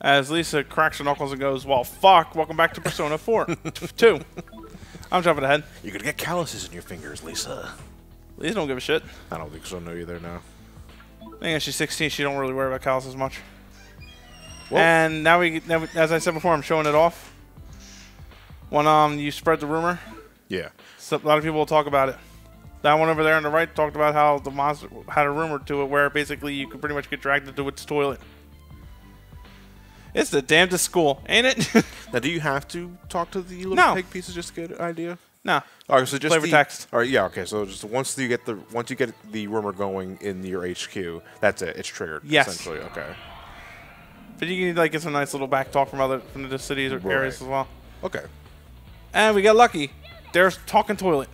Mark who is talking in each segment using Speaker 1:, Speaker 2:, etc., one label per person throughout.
Speaker 1: As Lisa cracks her knuckles and goes, well, fuck, welcome back to Persona 4. 2. I'm jumping ahead.
Speaker 2: You're gonna get calluses in your fingers, Lisa.
Speaker 1: Lisa don't give a shit.
Speaker 2: I don't think so, no, either now.
Speaker 1: I think she's 16, she don't really worry about calluses as much.
Speaker 2: Well,
Speaker 1: and now we, as I said before, I'm showing it off. When you spread the rumor,
Speaker 2: yeah.
Speaker 1: so a lot of people will talk about it. That one over there on the right talked about how the monster had a rumor to it where basically you could pretty much get dragged into its toilet. It's the damnedest school, ain't it?
Speaker 2: Now, do you have to talk to the little pig pieces just to get an idea?
Speaker 1: No.
Speaker 2: All right, so just
Speaker 1: flavor text.
Speaker 2: All right, yeah, okay. So just once you get the rumor going in your HQ, that's it. It's triggered.
Speaker 1: Yes.
Speaker 2: Essentially, okay.
Speaker 1: But you can like get some nice little back talk from the cities or areas as well.
Speaker 2: Okay.
Speaker 1: And we got lucky. There's talking toilet.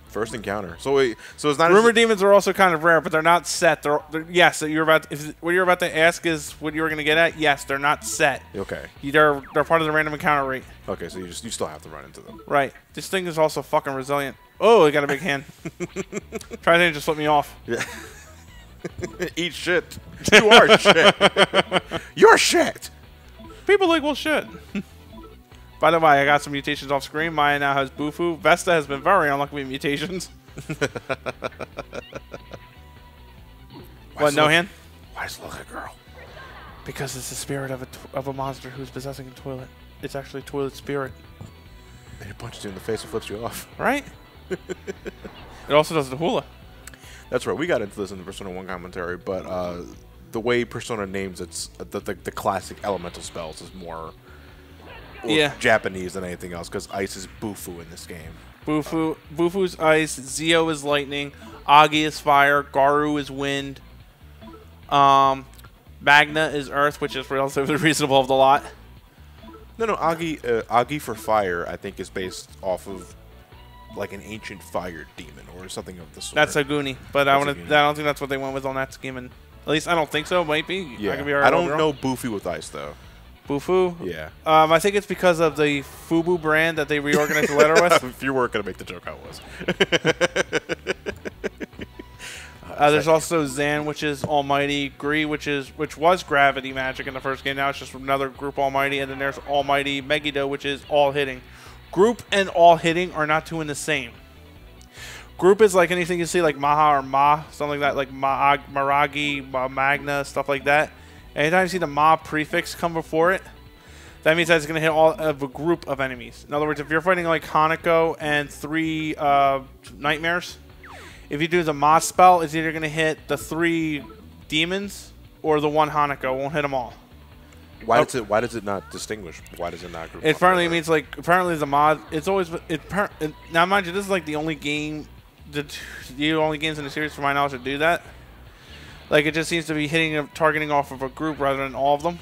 Speaker 2: First encounter. So it's not
Speaker 1: rumor demons are also kind of rare, but they're not set. They're yes. You're about what you're about to ask is what you were going to get at. Yes, they're not set.
Speaker 2: Okay.
Speaker 1: They're part of the random encounter rate.
Speaker 2: Okay, so you still have to run into them.
Speaker 1: Right. This thing is also fucking resilient. Oh, it got a big hand. Try to just flip me off.
Speaker 2: Yeah. Eat shit. You are shit. You're shit.
Speaker 1: People like, well, shit. By the way, I got some mutations off screen. Maya now has Bufu. Vesta has been very unlucky with mutations. What, no hand?
Speaker 2: Why is Look a girl?
Speaker 1: Because it's the spirit of a monster who's possessing a toilet. It's actually a toilet spirit.
Speaker 2: And it punches you in the face and flips you off.
Speaker 1: Right? It also does the hula.
Speaker 2: That's right. We got into this in the Persona 1 commentary, but the way Persona names its the classic elemental spells is more Japanese than anything else, because ice is Bufu in this game.
Speaker 1: Bufu's ice, Zio is lightning, Agi is fire, Garu is wind, Magna is earth, which is relatively reasonable of the lot.
Speaker 2: No, Agi for fire, I think, is based off of like an ancient fire demon or something of the sort.
Speaker 1: That's Aguni, but I don't think that's what they went with on that scheme. And at least I don't think so. Might be.
Speaker 2: Yeah.
Speaker 1: I could be
Speaker 2: I don't know Bufu with ice though.
Speaker 1: Bufu?
Speaker 2: Yeah.
Speaker 1: I think it's because of the Fubu brand that they reorganized the letter with.
Speaker 2: If you weren't gonna make the joke, I was.
Speaker 1: There's also Zan, which is Almighty, Gree, which was Gravity Magic in the first game. Now it's just another group Almighty, and then there's Almighty Megiddo, which is all hitting. Group and all hitting are not two in the same. Group is like anything you see, like Maha or Ma, something like that, like Maragi, Magna, stuff like that. Anytime you see the Ma prefix come before it, that means that it's going to hit all of a group of enemies. In other words, if you're fighting like Hanako and 3 Nightmares, if you do the Ma spell, it's either going to hit the 3 demons or the 1 Hanako. It won't hit them all.
Speaker 2: Why does it not distinguish? Why does it not group?
Speaker 1: It apparently means like the mod. It's always now mind you, this is like the only game, the only games in the series, for my knowledge, that do that. Like it just seems to be targeting off of a group rather than all of them.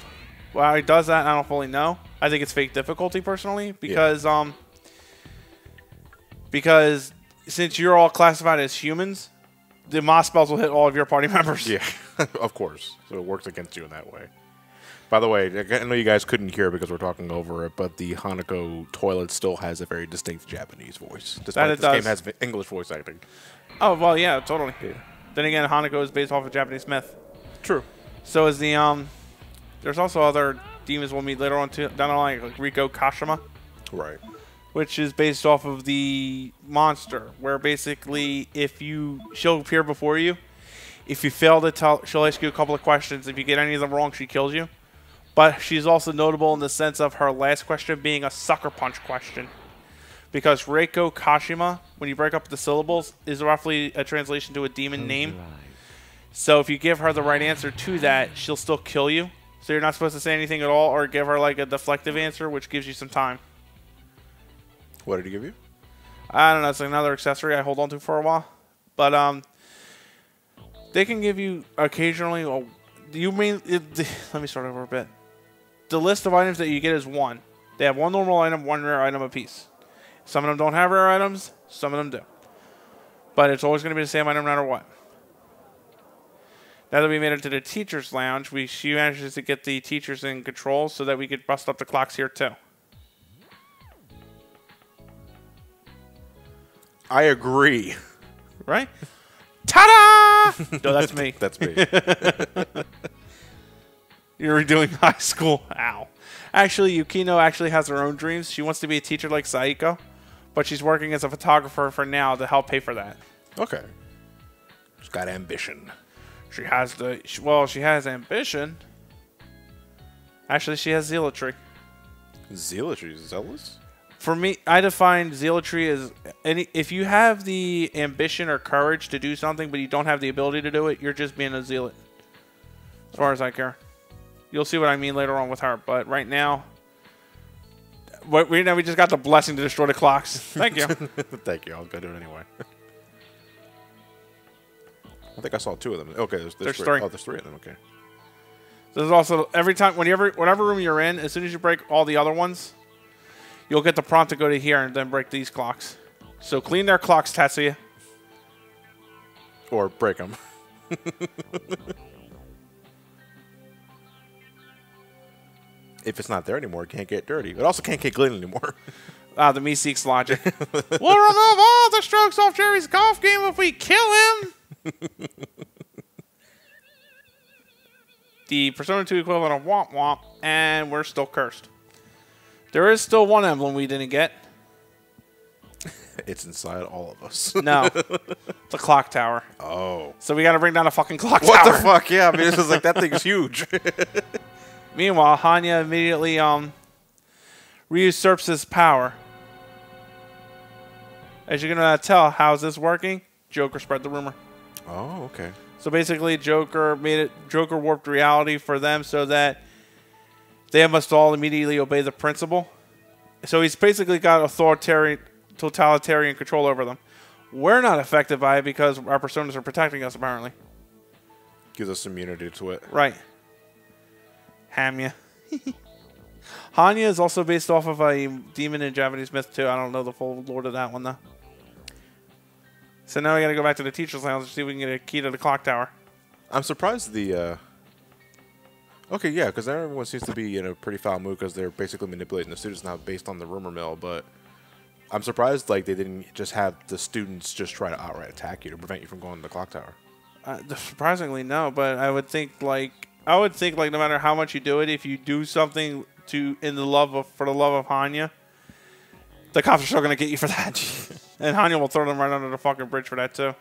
Speaker 1: Why it does that, I don't fully know. I think it's fake difficulty personally because because since you're all classified as humans, the Ma spells will hit all of your party members.
Speaker 2: Yeah, of course. So it works against you in that way. By the way, I know you guys couldn't hear because we're talking over it, but the Hanako toilet still has a very distinct Japanese voice. Despite this game has English voice acting.
Speaker 1: Oh, well, yeah, totally.
Speaker 2: Yeah.
Speaker 1: Then again, Hanako is based off of Japanese myth.
Speaker 2: True.
Speaker 1: So is the, there's also other demons we'll meet later on down the line, like Riko Kashima.
Speaker 2: Right.
Speaker 1: Which is based off of the monster, where basically she'll appear before you. If you fail to tell, she'll ask you a couple of questions. If you get any of them wrong, she kills you. But she's also notable in the sense of her last question being a sucker punch question. Because Reiko Kashima, when you break up the syllables, is roughly a translation to a demon name. So if you give her the right answer to that, she'll still kill you. So you're not supposed to say anything at all or give her like a deflective answer, which gives you some time.
Speaker 2: What did he give you?
Speaker 1: I don't know. It's another accessory I hold on to for a while. But they can give you occasionally... let me start over a bit. The list of items that you get is 1. They have 1 normal item, 1 rare item apiece. Some of them don't have rare items, some of them do. But it's always going to be the same item no matter what. Now that we made it to the teacher's lounge, she manages to get the teachers in control so that we could bust up the clocks here too.
Speaker 2: I agree.
Speaker 1: Right? Ta-da! No, that's me.
Speaker 2: That's me.
Speaker 1: You're redoing high school. Ow. Actually, Yukino actually has her own dreams. She wants to be a teacher like Saiko, but she's working as a photographer for now to help pay for that.
Speaker 2: Okay. She's got ambition.
Speaker 1: She has she has ambition. Actually, she has zealotry.
Speaker 2: Zealotry? Zealous?
Speaker 1: For me, I define zealotry as if you have the ambition or courage to do something, but you don't have the ability to do it, you're just being a zealot. As far as I care. You'll see what I mean later on with her. But right now, we just got the blessing to destroy the clocks. Thank you.
Speaker 2: Thank you. I'll go do it anyway. I think I saw 2 of them. Okay, there's 3. Oh, there's 3 of them. Okay.
Speaker 1: There's also every time, whatever room you're in, as soon as you break all the other ones, you'll get the prompt to go to here and then break these clocks. So clean their clocks, Tetsuya.
Speaker 2: Or break them. If it's not there anymore, it can't get dirty. It also can't get clean anymore.
Speaker 1: The Meeseeks logic. We'll remove all the strokes off Jerry's golf game if we kill him. The Persona 2 equivalent of Womp Womp, and we're still cursed. There is still one emblem we didn't get.
Speaker 2: It's inside all of us.
Speaker 1: No. It's a clock tower.
Speaker 2: Oh.
Speaker 1: So we got to bring down a fucking clock tower.
Speaker 2: What the fuck? Yeah, I mean, this is like, that thing is huge.
Speaker 1: Meanwhile, Hanya immediately usurps his power. As you're going to tell, how's this working? Joker spread the rumor.
Speaker 2: Oh, okay.
Speaker 1: So basically, Joker warped reality for them so that they must all immediately obey the principle. So he's basically got totalitarian control over them. We're not affected by it because our personas are protecting us, apparently.
Speaker 2: Gives us immunity to it.
Speaker 1: Right. Hamya. Hanya is also based off of a demon in Japanese myth, too. I don't know the full lore of that one, though. So now we got to go back to the teacher's lounge and see if we can get a key to the clock tower.
Speaker 2: I'm surprised the... Okay, yeah, because everyone seems to be in a pretty foul mood because they're basically manipulating the students now based on the rumor mill, but I'm surprised like they didn't just have the students just try to outright attack you to prevent you from going to the clock tower.
Speaker 1: Surprisingly, no, but I would think like no matter how much you do it, if you do something for the love of Hanya, the cops are still gonna get you for that, and Hanya will throw them right under the fucking bridge for that too.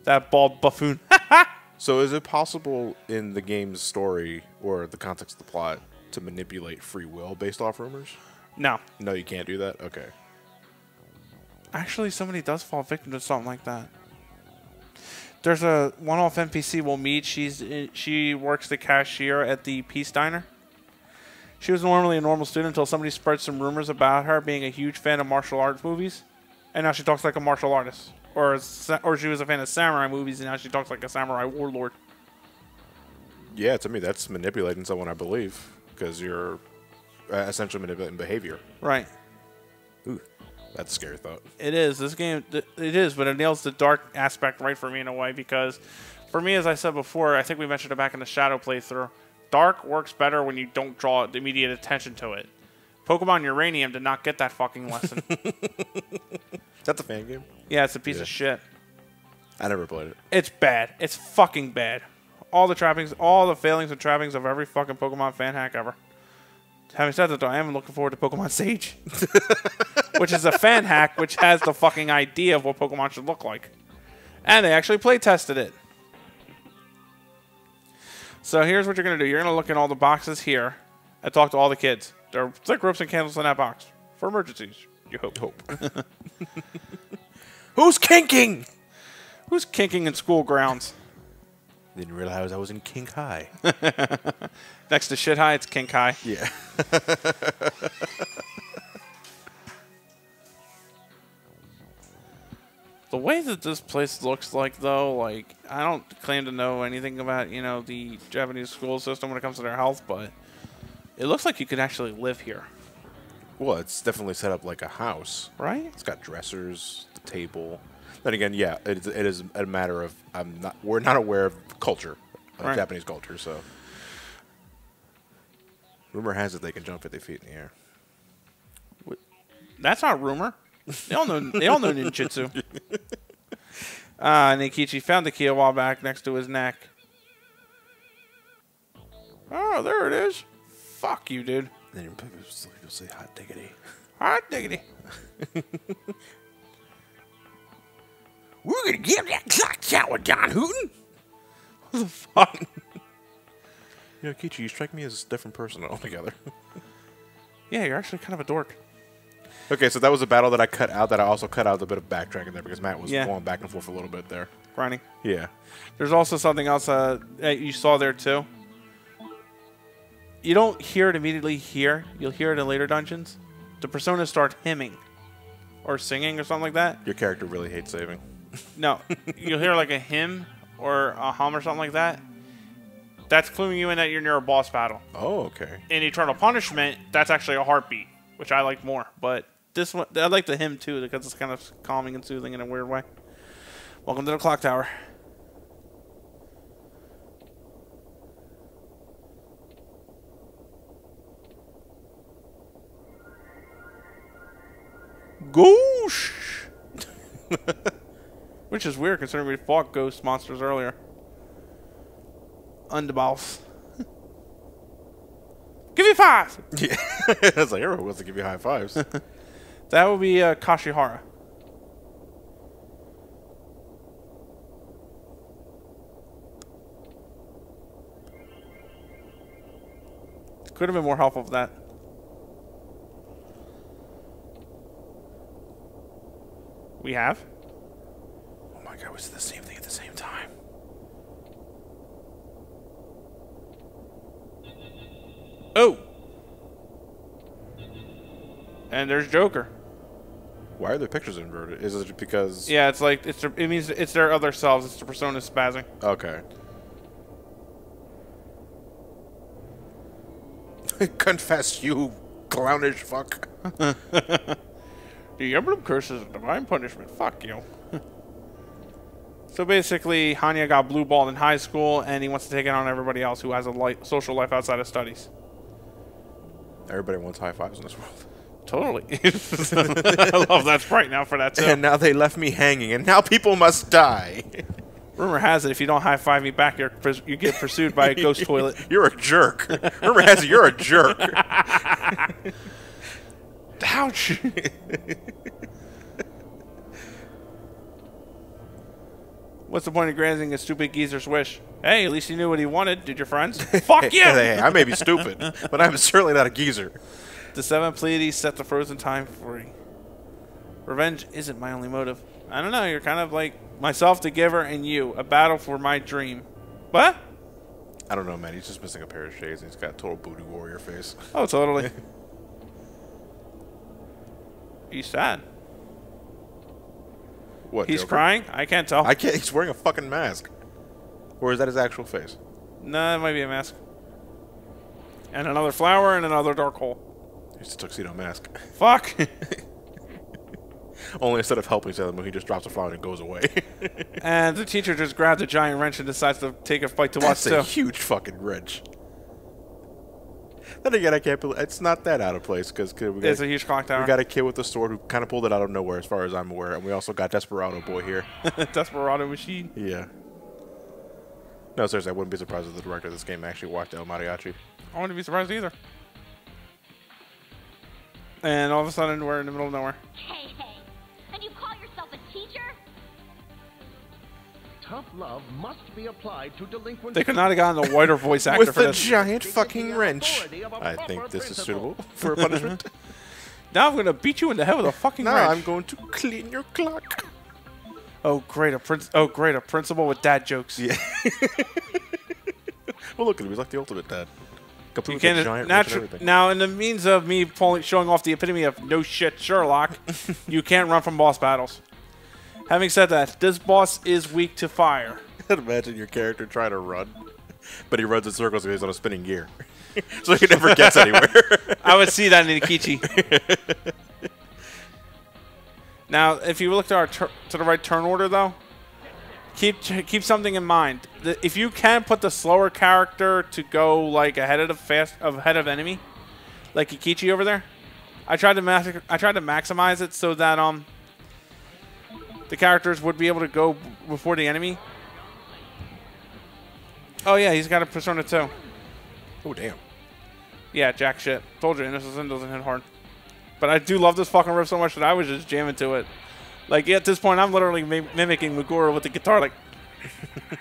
Speaker 1: That bald buffoon.
Speaker 2: So is it possible in the game's story or the context of the plot to manipulate free will based off rumors?
Speaker 1: No.
Speaker 2: No, you can't do that? Okay.
Speaker 1: Actually, somebody does fall victim to something like that. There's a one-off NPC we'll meet. She works the cashier at the Peace Diner. She was normally a normal student until somebody spread some rumors about her being a huge fan of martial arts movies. And now she talks like a martial artist. Or she was a fan of samurai movies, and now she talks like a samurai warlord.
Speaker 2: Yeah, to me, that's manipulating someone, I believe. Because you're essentially manipulating behavior.
Speaker 1: Right.
Speaker 2: Ooh, that's a scary thought.
Speaker 1: It is. This game, it is, but it nails the dark aspect right for me in a way. Because for me, as I said before, I think we mentioned it back in the Shadow playthrough, dark works better when you don't draw immediate attention to it. Pokemon Uranium did not get that fucking lesson.
Speaker 2: Is that the fan game?
Speaker 1: Yeah, it's a piece of shit.
Speaker 2: I never played it.
Speaker 1: It's bad. It's fucking bad. All the trappings, all the failings and trappings of every fucking Pokemon fan hack ever. Having said that, though, I am looking forward to Pokemon Sage. Which is a fan hack which has the fucking idea of what Pokemon should look like. And they actually play tested it. So here's what you're going to do. You're going to look in all the boxes here and talk to all the kids. There are thick ropes and candles in that box. For emergencies, you hope.
Speaker 2: Who's kinking?
Speaker 1: Who's kinking in school grounds?
Speaker 2: Didn't realize I was in kink high.
Speaker 1: Next to shit high, it's kink high.
Speaker 2: Yeah.
Speaker 1: The way that this place looks like, though, like, I don't claim to know anything about, you know, the Japanese school system when it comes to their health, but it looks like you could actually live here.
Speaker 2: Well, it's definitely set up like a house.
Speaker 1: Right?
Speaker 2: It's got dressers, the table. Then again, yeah, it is a matter of we're not aware of culture, of Japanese culture, so. Rumor has it they can jump 50 feet in the air.
Speaker 1: That's not rumor. They all know ninjutsu. Nikichi found the key a while back next to his neck. Oh, there it is. Fuck you, dude.
Speaker 2: And then you'll say hot diggity.
Speaker 1: Hot diggity.
Speaker 2: We're gonna give that clock tower, Don Hooten.
Speaker 1: What the fuck?
Speaker 2: You know, Kichi, you strike me as a different person altogether.
Speaker 1: Yeah, you're actually kind of a dork.
Speaker 2: Okay, so that was a battle that I cut out. That I also cut out a bit of backtracking there because Matt was going back and forth a little bit there.
Speaker 1: Grinding.
Speaker 2: Yeah.
Speaker 1: There's also something else that you saw there too. You don't hear it immediately here. You'll hear it in later dungeons. The personas start hymning or singing or something like that.
Speaker 2: Your character really hates saving.
Speaker 1: No, you'll hear like a hymn or a hum or something like that. That's cluing you in that you're near a boss battle.
Speaker 2: Oh, okay.
Speaker 1: In Eternal Punishment, that's actually a heartbeat, which I like more. But this one, I like the hymn too because it's kind of calming and soothing in a weird way. Welcome to the clock tower. Goosh! Which is weird considering we fought ghost monsters earlier. Underballs. Give you 5!
Speaker 2: Yeah. I was like, everyone wants to give you high fives.
Speaker 1: That would be Kashihara. Could have been more helpful with that. We have?
Speaker 2: Oh my god, we said the same thing at the same time.
Speaker 1: Oh! And there's Joker.
Speaker 2: Why are their pictures inverted? Is it because...
Speaker 1: Yeah, it's like, it means it's their other selves. It's the persona spazzing.
Speaker 2: Okay. Confess, you clownish fuck.
Speaker 1: The emblem curse is a divine punishment. Fuck you. So basically, Hanya got blue-balled in high school, and he wants to take it on everybody else who has a social life outside of studies.
Speaker 2: Everybody wants high fives in this world.
Speaker 1: Totally. I love that sprite now for that, too.
Speaker 2: And now they left me hanging, and now people must die.
Speaker 1: Rumor has it, if you don't high-five me back, you get pursued by a ghost toilet.
Speaker 2: You're a jerk. Rumor has it, you're a jerk.
Speaker 1: Ouch. What's the point of granting a stupid geezer's wish? Hey, at least he knew what he wanted. Did your friends? Fuck you!
Speaker 2: Hey, I may be stupid, but I'm certainly not a geezer.
Speaker 1: The 7 Pleiades set the frozen time free. Revenge isn't my only motive. I don't know, you're kind of like myself, the giver, and you. A battle for my dream. What?
Speaker 2: I don't know, man. He's just missing a pair of shades, and he's got a total booty warrior face.
Speaker 1: Oh, totally. He's sad.
Speaker 2: What,
Speaker 1: He's
Speaker 2: Joker?
Speaker 1: crying? I can't tell.
Speaker 2: I can't. He's wearing a fucking mask. Or is that his actual face?
Speaker 1: No, it might be a mask. And another flower and another dark hole.
Speaker 2: It's a tuxedo mask.
Speaker 1: Fuck.
Speaker 2: Only instead of helping Sailor Moon, he just drops a flower and it goes away.
Speaker 1: And the teacher just grabs a giant wrench and decides to take a fight to watch too.
Speaker 2: That's a huge fucking wrench. Then again, I can't believe it's not that out of place because
Speaker 1: It's a huge clock tower.
Speaker 2: We got a kid with a sword who kind of pulled it out of nowhere, as far as I'm aware, and we also got Desperado Boy here.
Speaker 1: Desperado Machine.
Speaker 2: Yeah. No, seriously, I wouldn't be surprised if the director of this game actually watched El Mariachi.
Speaker 1: I wouldn't be surprised either. And all of a sudden, we're in the middle of nowhere.
Speaker 3: Hey, and you call yourself a teacher?
Speaker 4: Tough love must be applied to delinquent.
Speaker 1: They could not have gotten a whiter voice actor
Speaker 2: with
Speaker 1: for
Speaker 2: the
Speaker 1: this.
Speaker 2: giant fucking wrench. I think this is suitable for a punishment.
Speaker 1: Now I'm going to beat you in the head with a fucking
Speaker 2: Now
Speaker 1: wrench.
Speaker 2: I'm going to clean your clock.
Speaker 1: Oh, great. A principal with dad jokes.
Speaker 2: Yeah. Well, look at him. He's like the ultimate dad.
Speaker 1: You
Speaker 2: With a giant wrench and everything.
Speaker 1: now, in the means of me showing off the epitome of no shit Sherlock, you can't run from boss battles. Having said that, this boss is weak to fire.
Speaker 2: Imagine your character trying to run, but he runs in circles because he's on a spinning gear. So he never gets anywhere.
Speaker 1: I would see that in Ikichi. Now, if you look to the right turn order, though, keep something in mind. If you can put the slower character to go like ahead of enemy, like Ikichi over there, I tried to maximize it so that the characters would be able to go before the enemy. Oh yeah, he's got a Persona 2.
Speaker 2: Oh, damn.
Speaker 1: Yeah, jack shit. Told you, Innocent doesn't hit hard. But I do love this fucking riff so much that I was just jamming to it. Like, at this point, I'm literally mimicking Megura with the guitar, like...
Speaker 2: All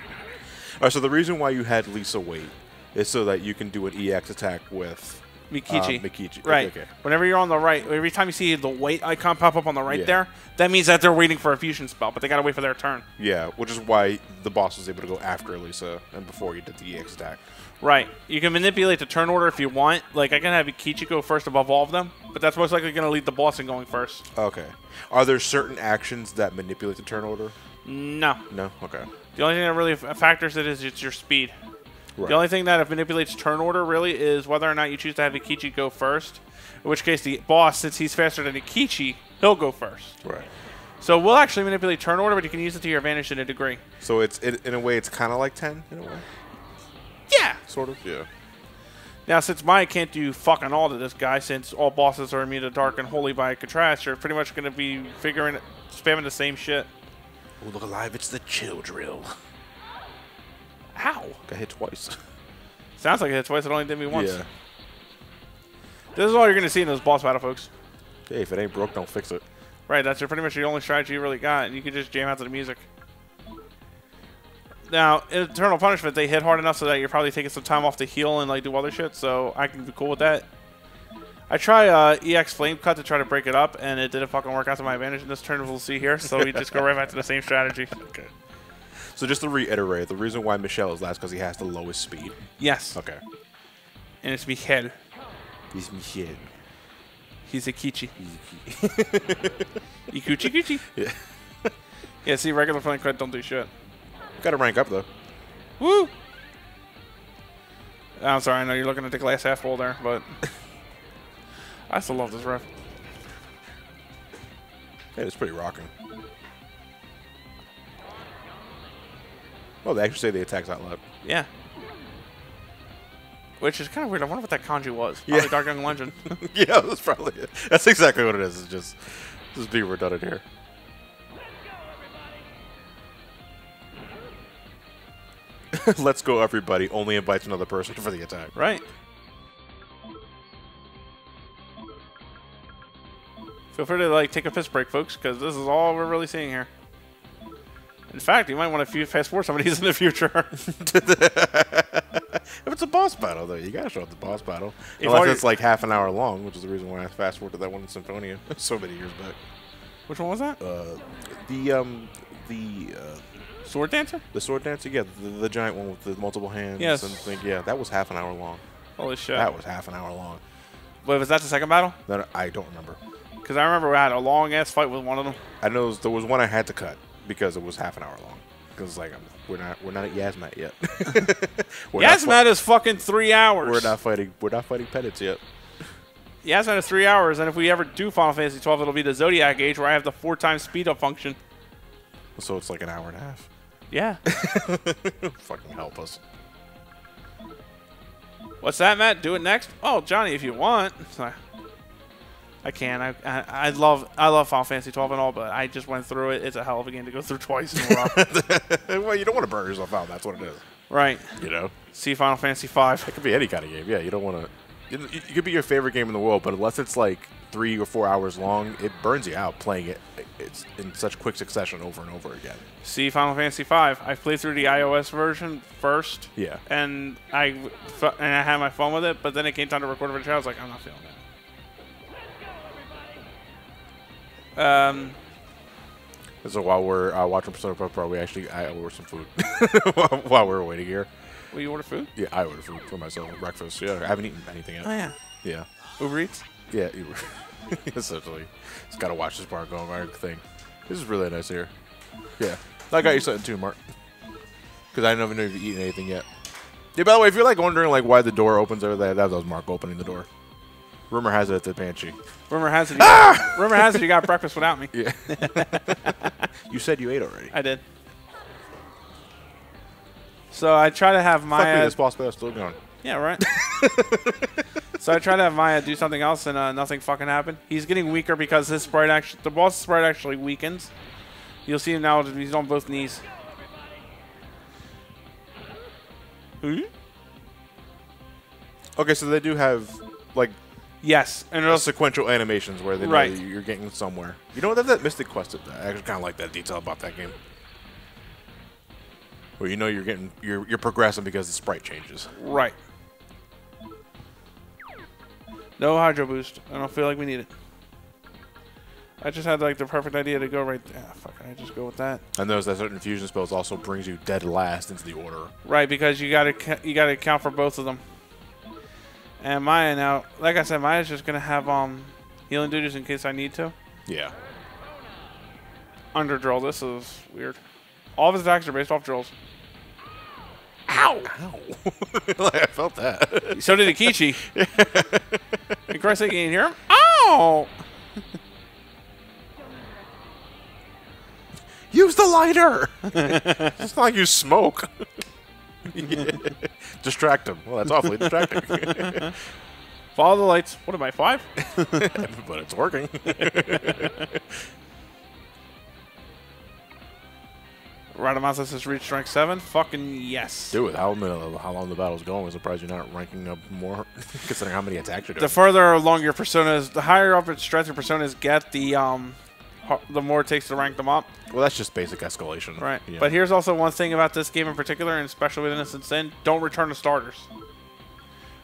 Speaker 2: right, so the reason why you had Lisa wait is so that you can do an EX attack with...
Speaker 1: Mikichi.
Speaker 2: Mikichi.
Speaker 1: Right.
Speaker 2: Okay.
Speaker 1: Whenever you're on the right, every time you see the wait icon pop up on the right there, that means that they're waiting for a fusion spell, but they gotta wait for their turn.
Speaker 2: Yeah, which is why the boss was able to go after Lisa and before you did the EX attack.
Speaker 1: Right. You can manipulate the turn order if you want. Like, I can have Mikichi go first above all of them, but that's most likely gonna lead the boss in going first.
Speaker 2: Okay. Are there certain actions that manipulate the turn order?
Speaker 1: No.
Speaker 2: No? Okay.
Speaker 1: The only thing that really factors it is it's your speed.
Speaker 2: Right.
Speaker 1: The only thing that manipulates turn order really is whether or not you choose to have Ikichi go first. In which case, the boss, since he's faster than Ikichi, he'll go first.
Speaker 2: Right.
Speaker 1: So we'll actually manipulate turn order, but you can use it to your advantage in a degree.
Speaker 2: So it's in a way, it's kind of like 10 in a way.
Speaker 1: Yeah.
Speaker 2: Sort of. Yeah.
Speaker 1: Now, since Maya can't do fucking all to this guy, since all bosses are immune to dark and holy by contrast, you're pretty much going to be spamming the same shit.
Speaker 2: Oh, look alive! It's the chill drill.
Speaker 1: Ow.
Speaker 2: Got hit twice.
Speaker 1: Sounds like it hit twice. It only did me once.
Speaker 2: Yeah.
Speaker 1: This is all you're going to see in this boss battle, folks.
Speaker 2: Hey, if it ain't broke, don't fix it.
Speaker 1: Right, that's pretty much the only strategy you really got, and you can just jam out to the music. Now, in Eternal Punishment, they hit hard enough so that you're probably taking some time off to heal and like do other shit, so I can be cool with that. I try EX Flame Cut to try to break it up, and it didn't fucking work out to my advantage in this turn, we'll see here, so we just go right back to the same strategy.
Speaker 2: Okay. So just to reiterate, the reason why Michelle is last because he has the lowest speed.
Speaker 1: Yes.
Speaker 2: Okay.
Speaker 1: And it's Michel.
Speaker 2: He's Michelle.
Speaker 1: He's a Kichi.
Speaker 2: He's a
Speaker 1: Ikuchi Kuchi?
Speaker 2: Yeah.
Speaker 1: Yeah, see, regular Flame Cut don't do shit.
Speaker 2: Got to rank up, though.
Speaker 1: Woo! I'm sorry, I know you're looking at the glass half full there, but I still love this riff.
Speaker 2: Yeah, it's pretty rocking. Oh, they actually say the attack's out loud.
Speaker 1: Yeah. Which is kind of weird. I wonder what that kanji was.
Speaker 2: Yeah.
Speaker 1: Probably Dark Young Legend.
Speaker 2: Yeah, that's probably it. That's exactly what it is. It's just being redundant here. Let's go, everybody. Only invites another person for the attack.
Speaker 1: Right. Feel free to like take a piss break, folks, because this is all we're really seeing here. In fact, you might want to fast forward some of these in the future.
Speaker 2: If it's a boss battle, though, you gotta show up the boss battle. Unless it's like half an hour long, which is the reason why I fast forwarded that one in Symphonia so many years back.
Speaker 1: Which one was that?
Speaker 2: The
Speaker 1: Sword Dancer?
Speaker 2: The Sword Dancer, yeah, the giant one with the multiple hands.
Speaker 1: Yes.
Speaker 2: And thing, yeah, that was half an hour long.
Speaker 1: Holy shit.
Speaker 2: That was half an hour long.
Speaker 1: Wait, was that the second battle?
Speaker 2: No, I don't remember.
Speaker 1: Because I remember we had a long-ass fight with one of them.
Speaker 2: I know there was one I had to cut because it was half an hour long. Because like we're not at Yasmat yet.
Speaker 1: Yasmat is fucking 3 hours.
Speaker 2: We're not fighting Pedits yet.
Speaker 1: Yasmat is 3 hours, and if we ever do Final Fantasy 12, it'll be the Zodiac Age where I have the 4x speed up function.
Speaker 2: So it's like an hour and a half.
Speaker 1: Yeah.
Speaker 2: Fucking help us.
Speaker 1: What's that, Matt? Do it next? Oh, Johnny, if you want. I can. I love Final Fantasy 12 and all, but I just went through it. It's a hell of a game to go through twice in a row.
Speaker 2: Well, you don't want to burn yourself out. That's what it is.
Speaker 1: Right.
Speaker 2: You know?
Speaker 1: See Final Fantasy 5.
Speaker 2: It could be any kind of game. Yeah, you don't want to... It could be your favorite game in the world, but unless it's like 3 or 4 hours long, it burns you out playing it. It's in such quick succession over and over again.
Speaker 1: See Final Fantasy 5. I played through the iOS version first.
Speaker 2: Yeah.
Speaker 1: And I had my fun with it, but then it came time to record it for the channel. I was like, I'm not feeling that.
Speaker 2: So while we're watching Persona 5 Pro, I ordered some food while we were waiting here.
Speaker 1: Will you order food?
Speaker 2: Yeah, I ordered food for myself for breakfast. Yeah, I haven't eaten anything yet.
Speaker 1: Oh, yeah.
Speaker 2: Yeah.
Speaker 1: Uber Eats?
Speaker 2: Yeah, essentially. Just got to watch this part going my thing. This is really nice here. Yeah. I got you something too, Mark. Because I don't even know if you've eaten anything yet. Yeah, by the way, if you're like wondering like why the door opens over there, that was Mark opening the door. Rumor has it at the Banshee.
Speaker 1: Rumor has it. Rumor has it you got breakfast without me.
Speaker 2: Yeah. You said you ate already.
Speaker 1: I did. So I try to have Maya.
Speaker 2: Fuck me, this boss battle's still going.
Speaker 1: Yeah, right. So I try to have Maya do something else, and nothing fucking happened. He's getting weaker because his sprite the boss sprite actually weakens. You'll see him now. He's on both knees.
Speaker 2: Okay, so they do have like
Speaker 1: Yes, and it'll
Speaker 2: sequential animations where they know that you're getting somewhere. You know what? That Mystic Quest. I actually kind of like that detail about that game. Where you know you're progressing because the sprite changes.
Speaker 1: Right. No Hydro Boost. I don't feel like we need it. I just had like the perfect idea to go right there. Fuck, I just go with that.
Speaker 2: And notice that certain fusion spells also brings you dead last into the order.
Speaker 1: Right, because you gotta account for both of them. And Maya now, like I said, Maya's just gonna have healing duties in case I need to.
Speaker 2: Yeah.
Speaker 1: Under drill. This is weird. All of his attacks are based off drills. Ow!
Speaker 2: Ow! I felt that.
Speaker 1: So did Akichi. In Christ's sake, you didn't hear him? Ow!
Speaker 2: Use the lighter! It's not like you smoke. Yeah. Distract him. Well, that's awfully distracting.
Speaker 1: Follow the lights. What am I, 5?
Speaker 2: But it's working.
Speaker 1: Radamathis has reached rank 7. Fucking yes.
Speaker 2: Do it. How long the battle's going, I'm surprised you're not ranking up more, considering how many attacks you're doing.
Speaker 1: The further along your personas, the higher up its strength your personas get, the more it takes to rank them up.
Speaker 2: Well, that's just basic escalation.
Speaker 1: Right.
Speaker 2: Yeah.
Speaker 1: But here's also one thing about this game in particular, and especially with Innocent Sin, don't return to starters.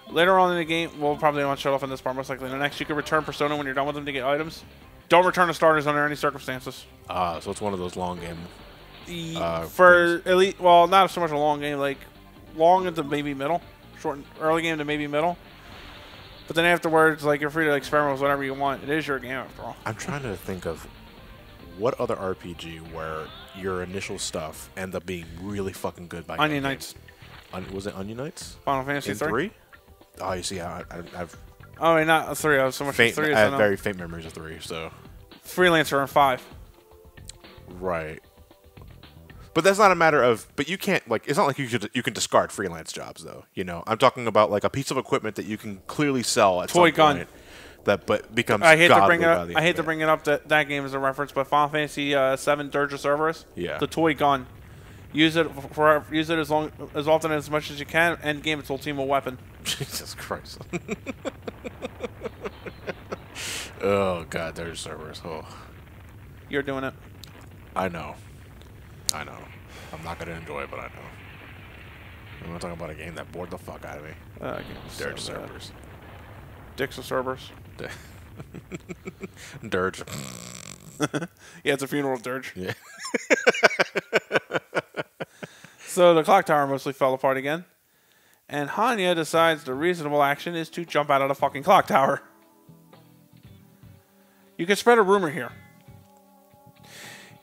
Speaker 1: Later on in the game, we'll probably not shut off in this part, most likely. In the next, you can return Persona when you're done with them to get items. Don't return to starters under any circumstances.
Speaker 2: So it's one of those long game.
Speaker 1: For elite, well, not so much a long game, like long into maybe middle, short early game to maybe middle. But then afterwards, like you're free to experiment with whatever you want. It is your game after all.
Speaker 2: I'm trying to think of what other RPG where your initial stuff end up being really fucking good by
Speaker 1: Onion Knights.
Speaker 2: Was it Onion Knights?
Speaker 1: Final Fantasy 3?
Speaker 2: Oh, you see, I've
Speaker 1: oh, wait, not 3. I was so much
Speaker 2: faint,
Speaker 1: 3.
Speaker 2: I have very faint memories of 3. So
Speaker 1: Freelancer in 5.
Speaker 2: Right. But that's not a matter of. But you can't like. It's not like you can discard freelance jobs though. You know, I'm talking about like a piece of equipment that you can clearly sell at
Speaker 1: Toy
Speaker 2: some
Speaker 1: gun.
Speaker 2: point. That but becomes.
Speaker 1: I hate to
Speaker 2: godly
Speaker 1: bring it up.
Speaker 2: by the
Speaker 1: I hate
Speaker 2: end
Speaker 1: to
Speaker 2: of it.
Speaker 1: bring it up that game as a reference, but Final Fantasy 7 Dirge of Cerberus.
Speaker 2: Yeah.
Speaker 1: The toy gun. Use it use it as often as much as you can. End game, it's ultimate weapon.
Speaker 2: Jesus Christ. Oh God, there's servers. Oh.
Speaker 1: You're doing it.
Speaker 2: I know. I'm not gonna enjoy it, but I know. I'm not talking about a game that bored the fuck out of me. Dirge servers.
Speaker 1: Dicks of Cerberus.
Speaker 2: Dirge.
Speaker 1: Yeah, it's a funeral dirge.
Speaker 2: Yeah.
Speaker 1: So the clock tower mostly fell apart again. And Hanya decides the reasonable action is to jump out of the fucking clock tower. You can spread a rumor here.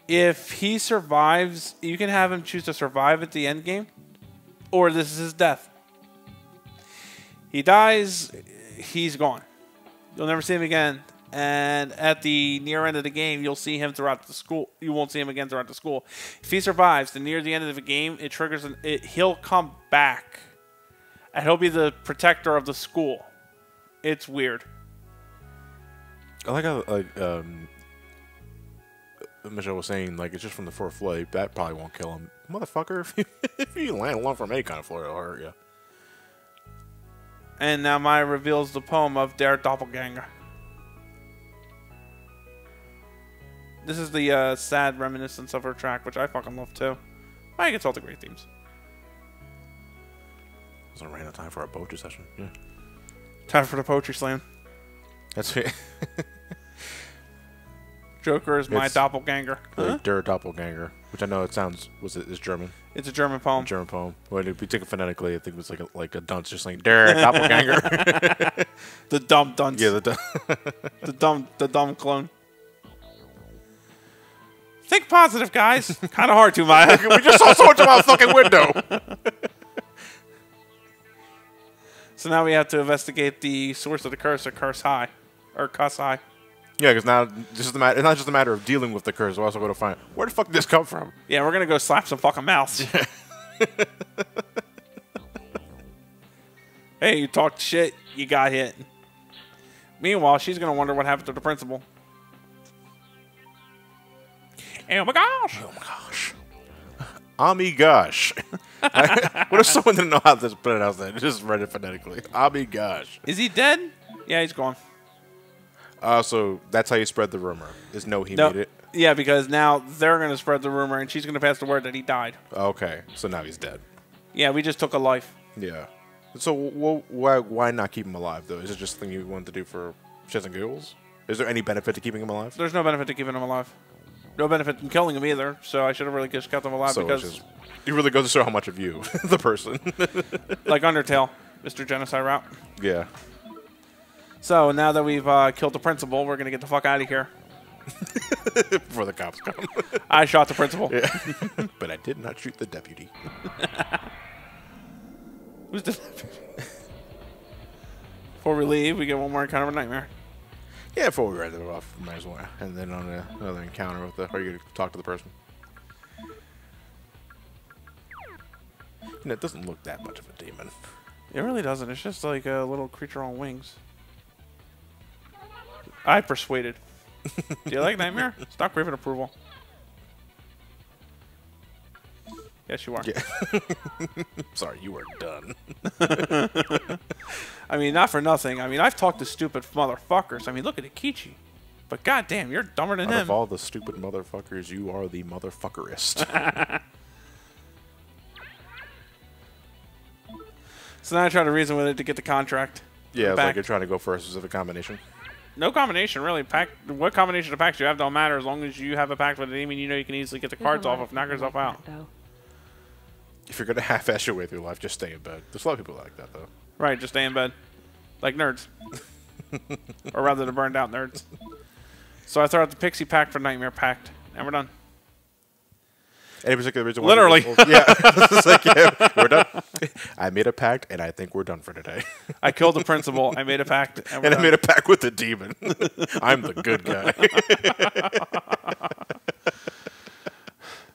Speaker 1: If he survives, you can have him choose to survive at the end game, or this is his death. He dies, he's gone. You'll never see him again. And at the near end of the game, you'll see him throughout the school. You won't see him again throughout the school. If he survives, then near the end of the game, it triggers he'll come back, and he'll be the protector of the school. It's weird.
Speaker 2: I like how Michelle was saying, like, it's just from the fourth floor. That probably won't kill him. Motherfucker, if you land alone from any kind of floor, it'll hurt you.
Speaker 1: And now Maya reveals the poem of Der Doppelganger. This is the sad reminiscence of her track, which I fucking love too. Maya gets all the great themes.
Speaker 2: It's a random time for our poetry session. Yeah.
Speaker 1: Time for the poetry slam.
Speaker 2: That's it.
Speaker 1: Joker is my doppelganger.
Speaker 2: Der Doppelganger, which I know it sounds is German.
Speaker 1: It's a German poem.
Speaker 2: German poem. When if you take it phonetically, I think it was like a dunce, just like Der Doppelganger.
Speaker 1: The dumb dunce.
Speaker 2: Yeah,
Speaker 1: the dumb clone. Think positive, guys. Kind of hard to, Maya.
Speaker 2: We just saw so much about fucking window.
Speaker 1: So now we have to investigate the source of the curse at Curse High, or Cuss High.
Speaker 2: Yeah, because now this is it's not just a matter of dealing with the curse. We're also going to find where the fuck did this come from.
Speaker 1: Yeah, we're gonna go slap some fucking mouths. Hey, you talked shit, you got hit. Meanwhile, she's gonna wonder what happened to the principal. Oh my gosh!
Speaker 2: Oh my gosh! Amigosh. What if someone didn't know how to pronounce that? Just read it phonetically. Amigosh.
Speaker 1: Is he dead? Yeah, he's gone.
Speaker 2: So that's how you spread the rumor. Is he made it?
Speaker 1: Yeah, because now they're going to spread the rumor, and she's going to pass the word that he died.
Speaker 2: Okay, so now he's dead.
Speaker 1: Yeah, we just took a life.
Speaker 2: Yeah. So why not keep him alive, though? Is it just something you wanted to do for shits and giggles? Is there any benefit to keeping him alive?
Speaker 1: There's no benefit to keeping him alive. No benefit in killing him either, so I should have really just kept him alive because...
Speaker 2: You really go to show how much of you, the person.
Speaker 1: Like Undertale, Mr. Genocide route.
Speaker 2: Yeah.
Speaker 1: So now that we've killed the principal, we're going to get the fuck out of here.
Speaker 2: Before the cops come.
Speaker 1: I shot the principal.
Speaker 2: Yeah. But I did not shoot the deputy.
Speaker 1: Who's the deputy? Before we leave, we get one more encounter with Nightmare.
Speaker 2: Yeah, before we write it off, might as well. And then on another encounter with are you going to talk to the person? It doesn't look that much of a demon.
Speaker 1: It really doesn't. It's just like a little creature on wings. I persuaded. Do you like Nightmare? Stop craving approval. Yes, you are.
Speaker 2: Yeah. Sorry, you are done.
Speaker 1: I mean, not for nothing. I mean, I've talked to stupid motherfuckers. I mean, look at Ikichi. But goddamn, you're dumber than him.
Speaker 2: Out of all the stupid motherfuckers, you are the motherfuckerist.
Speaker 1: So now I try to reason with it to get the contract.
Speaker 2: Yeah, it's like you're trying to go for a specific combination.
Speaker 1: No combination, really. What combination of packs you have don't matter as long as you have a pact with a demon. You know you can easily get the cards off if knock yourself out.
Speaker 2: If you're going to half-ass your way through life, just stay in bed. There's a lot of people like that, though.
Speaker 1: Right, just stay in bed. Like nerds. Or rather, the burned out nerds. So I throw out the Pixie Pact for Nightmare Pact, and we're done.
Speaker 2: Any particular reason why?
Speaker 1: Literally.
Speaker 2: Yeah. It's like, yeah, we're done. I made a pact, and I think we're done for today.
Speaker 1: I killed the principal. I made a pact.
Speaker 2: And I made a pact with the demon. I'm the good guy.